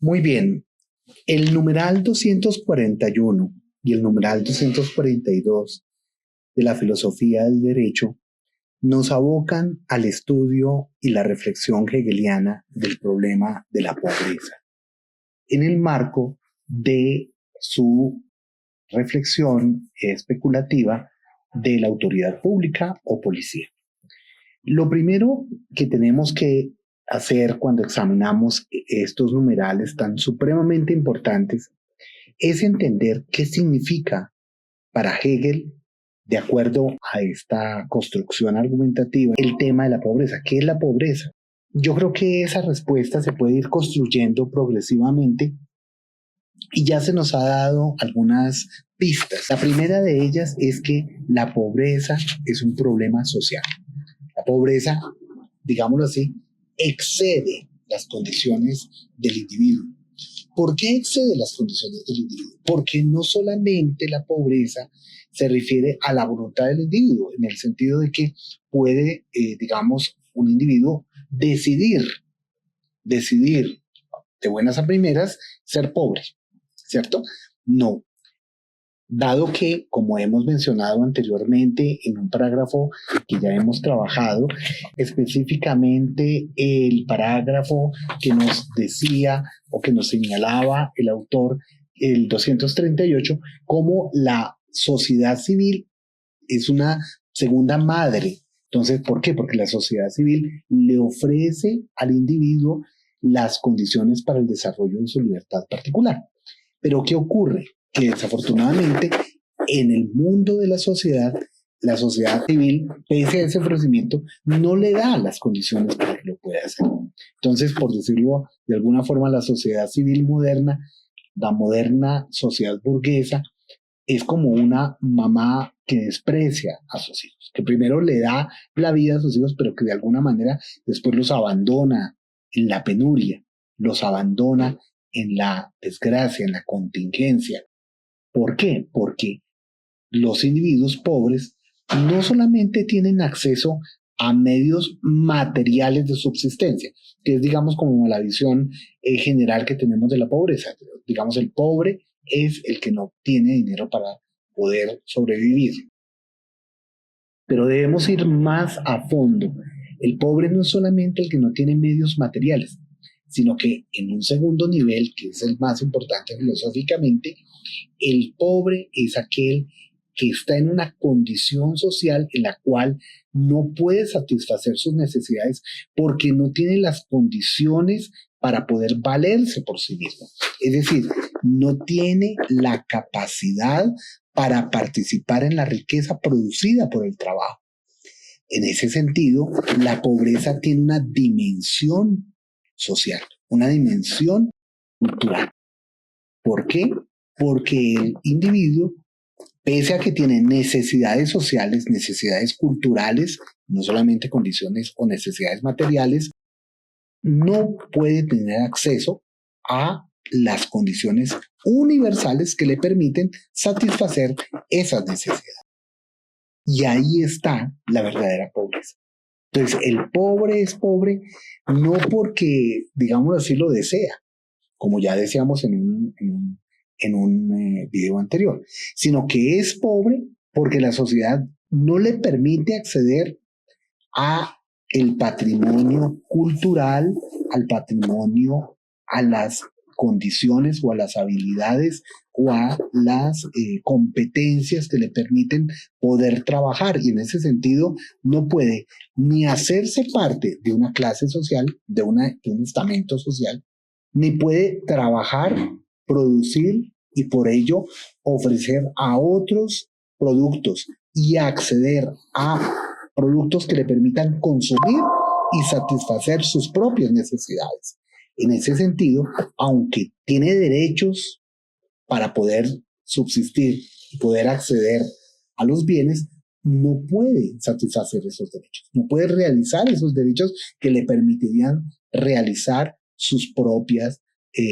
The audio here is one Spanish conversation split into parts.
Muy bien, el numeral 241 y el numeral 242 de la filosofía del derecho nos abocan al estudio y la reflexión hegeliana del problema de la pobreza, en el marco de su reflexión especulativa de la autoridad pública o policía. Lo primero que tenemos que hacer cuando examinamos estos numerales tan supremamente importantes es entender qué significa para Hegel, de acuerdo a esta construcción argumentativa, el tema de la pobreza. ¿Qué es la pobreza? Yo creo que esa respuesta se puede ir construyendo progresivamente y ya se nos ha dado algunas pistas. La primera de ellas es que la pobreza es un problema social. La pobreza, digámoslo así, excede las condiciones del individuo. ¿Por qué excede las condiciones del individuo? Porque no solamente la pobreza se refiere a la voluntad del individuo, en el sentido de que puede, digamos, un individuo decidir de buenas a primeras ser pobre, ¿cierto? No. Dado que, como hemos mencionado anteriormente en un parágrafo que ya hemos trabajado, específicamente el parágrafo que nos decía o que nos señalaba el autor, el 238, como la sociedad civil es una segunda madre. Entonces, ¿por qué? Porque la sociedad civil le ofrece al individuo las condiciones para el desarrollo de su libertad particular. Pero ¿qué ocurre? Que desafortunadamente en el mundo de la sociedad civil, pese a ese ofrecimiento, no le da las condiciones para que lo pueda hacer. Entonces, por decirlo de alguna forma, la sociedad civil moderna, la moderna sociedad burguesa, es como una mamá que desprecia a sus hijos, que primero le da la vida a sus hijos, pero que de alguna manera después los abandona en la penuria, los abandona en la desgracia, en la contingencia. ¿Por qué? Porque los individuos pobres no solamente tienen acceso a medios materiales de subsistencia, que es, digamos, como la visión general que tenemos de la pobreza. Digamos, el pobre es el que no tiene dinero para poder sobrevivir. Pero debemos ir más a fondo. El pobre no es solamente el que no tiene medios materiales, sino que en un segundo nivel, que es el más importante filosóficamente, el pobre es aquel que está en una condición social en la cual no puede satisfacer sus necesidades porque no tiene las condiciones para poder valerse por sí mismo. Es decir, no tiene la capacidad para participar en la riqueza producida por el trabajo. En ese sentido, la pobreza tiene una dimensión social, una dimensión cultural. ¿Por qué? Porque el individuo, pese a que tiene necesidades sociales, necesidades culturales, no solamente condiciones o necesidades materiales, no puede tener acceso a las condiciones universales que le permiten satisfacer esas necesidades. Y ahí está la verdadera pobreza. Entonces, el pobre es pobre no porque, digamos así, lo desea, como ya decíamos en un video anterior, sino que es pobre porque la sociedad no le permite acceder a el patrimonio cultural, al patrimonio, a las condiciones o a las habilidades o a las competencias que le permiten poder trabajar, y en ese sentido no puede ni hacerse parte de una clase social, de un estamento social, ni puede trabajar, producir y por ello ofrecer a otros productos y acceder a productos que le permitan consumir y satisfacer sus propias necesidades. En ese sentido, aunque tiene derechos para poder subsistir y poder acceder a los bienes, no puede satisfacer esos derechos, no puede realizar esos derechos que le permitirían realizar sus propias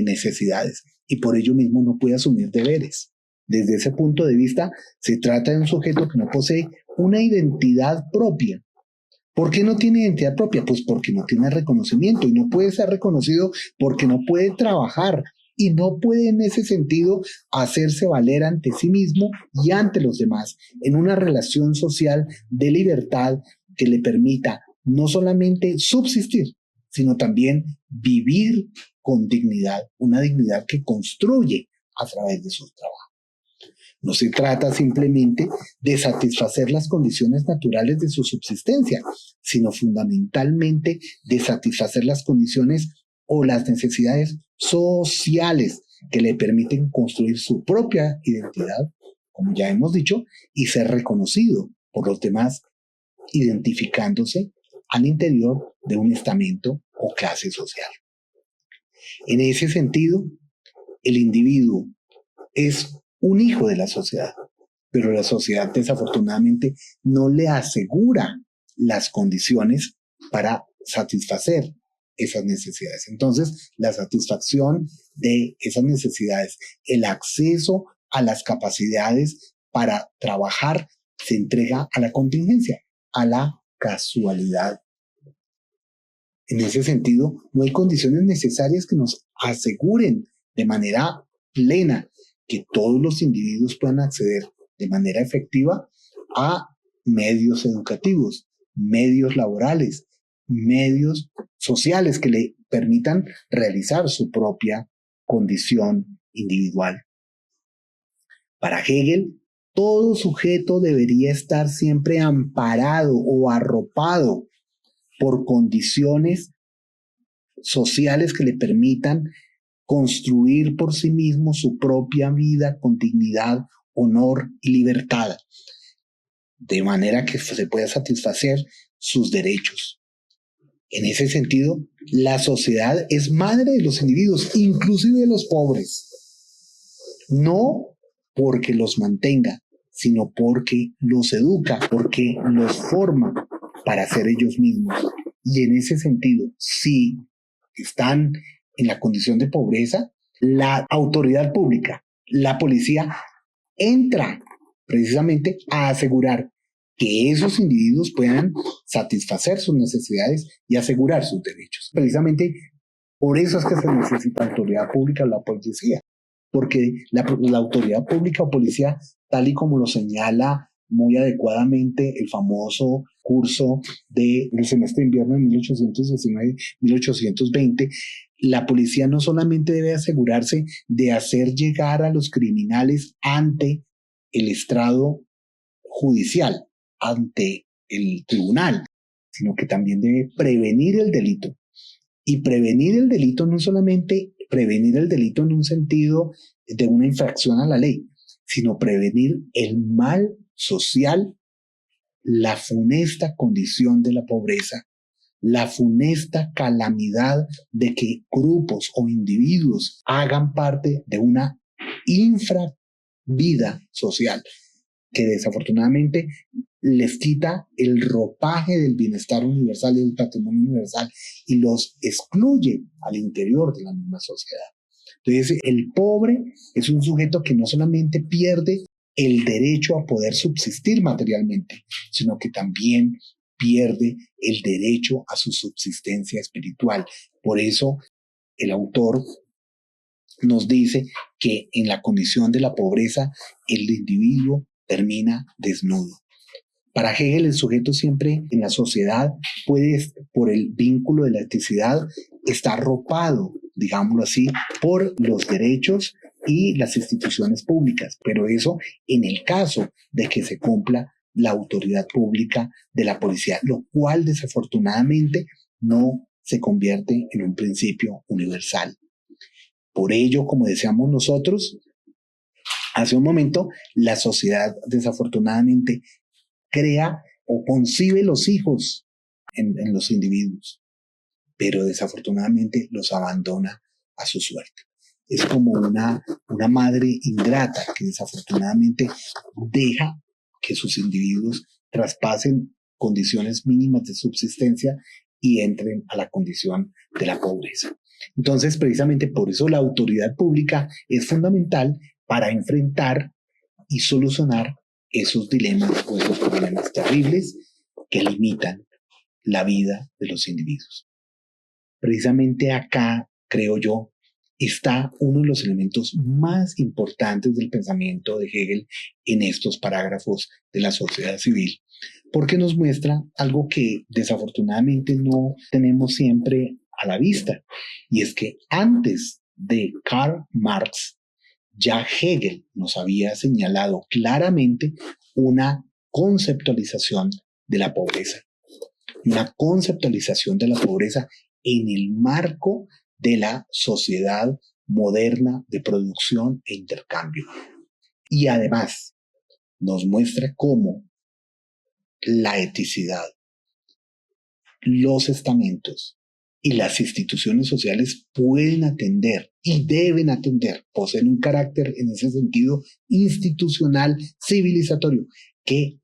necesidades, y por ello mismo no puede asumir deberes. Desde ese punto de vista, se trata de un sujeto que no posee una identidad propia, ¿Por qué no tiene identidad propia? Pues porque no tiene reconocimiento y no puede ser reconocido porque no puede trabajar y no puede en ese sentido hacerse valer ante sí mismo y ante los demás en una relación social de libertad que le permita no solamente subsistir, sino también vivir con dignidad, una dignidad que construye a través de su trabajo. No se trata simplemente de satisfacer las condiciones naturales de su subsistencia, sino fundamentalmente de satisfacer las condiciones o las necesidades sociales que le permiten construir su propia identidad, como ya hemos dicho, y ser reconocido por los demás, identificándose al interior de un estamento o clase social. En ese sentido, el individuo es un hijo de la sociedad, pero la sociedad desafortunadamente no le asegura las condiciones para satisfacer esas necesidades. Entonces, la satisfacción de esas necesidades, el acceso a las capacidades para trabajar, se entrega a la contingencia, a la casualidad. En ese sentido, no hay condiciones necesarias que nos aseguren de manera plena que todos los individuos puedan acceder de manera efectiva a medios educativos, medios laborales, medios sociales que le permitan realizar su propia condición individual. Para Hegel, todo sujeto debería estar siempre amparado o arropado por condiciones sociales que le permitan construir por sí mismo su propia vida con dignidad, honor y libertad, de manera que se pueda satisfacer sus derechos. En ese sentido, la sociedad es madre de los individuos, inclusive de los pobres, no porque los mantenga, sino porque los educa, porque los forma para ser ellos mismos. Y en ese sentido, si están en la condición de pobreza, la autoridad pública, la policía, entra precisamente a asegurar que esos individuos puedan satisfacer sus necesidades y asegurar sus derechos. Precisamente por eso es que se necesita autoridad pública o la policía, porque la autoridad pública o policía, tal y como lo señala muy adecuadamente el famoso curso del semestre de invierno de 1819-1820, la policía no solamente debe asegurarse de hacer llegar a los criminales ante el estrado judicial, ante el tribunal, sino que también debe prevenir el delito. Y prevenir el delito no solamente prevenir el delito en un sentido de una infracción a la ley, sino prevenir el mal social, la funesta condición de la pobreza, la funesta calamidad de que grupos o individuos hagan parte de una infravida social que desafortunadamente les quita el ropaje del bienestar universal y del patrimonio universal y los excluye al interior de la misma sociedad. Entonces, el pobre es un sujeto que no solamente pierde el derecho a poder subsistir materialmente, sino que también pierde el derecho a su subsistencia espiritual. Por eso, el autor nos dice que en la condición de la pobreza, el individuo termina desnudo. Para Hegel, el sujeto siempre en la sociedad puede, por el vínculo de la eticidad, estar arropado, digámoslo así, por los derechos y las instituciones públicas, pero eso en el caso de que se cumpla la autoridad pública de la policía, lo cual desafortunadamente no se convierte en un principio universal. Por ello, como decíamos nosotros hace un momento, la sociedad desafortunadamente crea o concibe los hijos en los individuos, pero desafortunadamente los abandona a su suerte. Es como una madre ingrata que desafortunadamente deja que sus individuos traspasen condiciones mínimas de subsistencia y entren a la condición de la pobreza. Entonces, precisamente por eso la autoridad pública es fundamental para enfrentar y solucionar esos dilemas o esos problemas terribles que limitan la vida de los individuos. Precisamente acá, creo yo, está uno de los elementos más importantes del pensamiento de Hegel en estos parágrafos de la sociedad civil, porque nos muestra algo que desafortunadamente no tenemos siempre a la vista, y es que antes de Karl Marx, ya Hegel nos había señalado claramente una conceptualización de la pobreza, una conceptualización de la pobreza en el marco de la sociedad moderna de producción e intercambio. Y además nos muestra cómo la eticidad, los estamentos y las instituciones sociales pueden atender y deben atender, poseen un carácter en ese sentido institucional, civilizatorio, que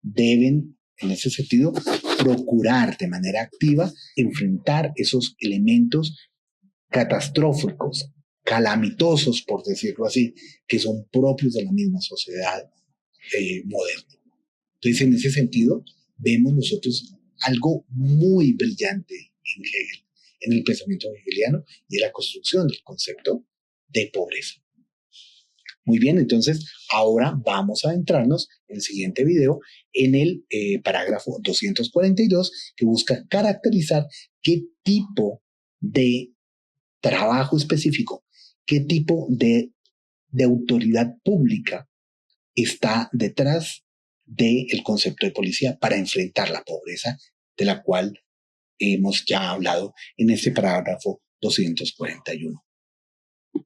deben en ese sentido procurar de manera activa enfrentar esos elementos catastróficos, calamitosos, por decirlo así, que son propios de la misma sociedad moderna. Entonces, en ese sentido, vemos nosotros algo muy brillante en Hegel, en el pensamiento hegeliano y en la construcción del concepto de pobreza. Muy bien, entonces ahora vamos a adentrarnos en el siguiente video en el parágrafo 242, que busca caracterizar qué tipo de trabajo específico, qué tipo de autoridad pública está detrás del concepto de policía para enfrentar la pobreza, de la cual hemos ya hablado en este parágrafo 241.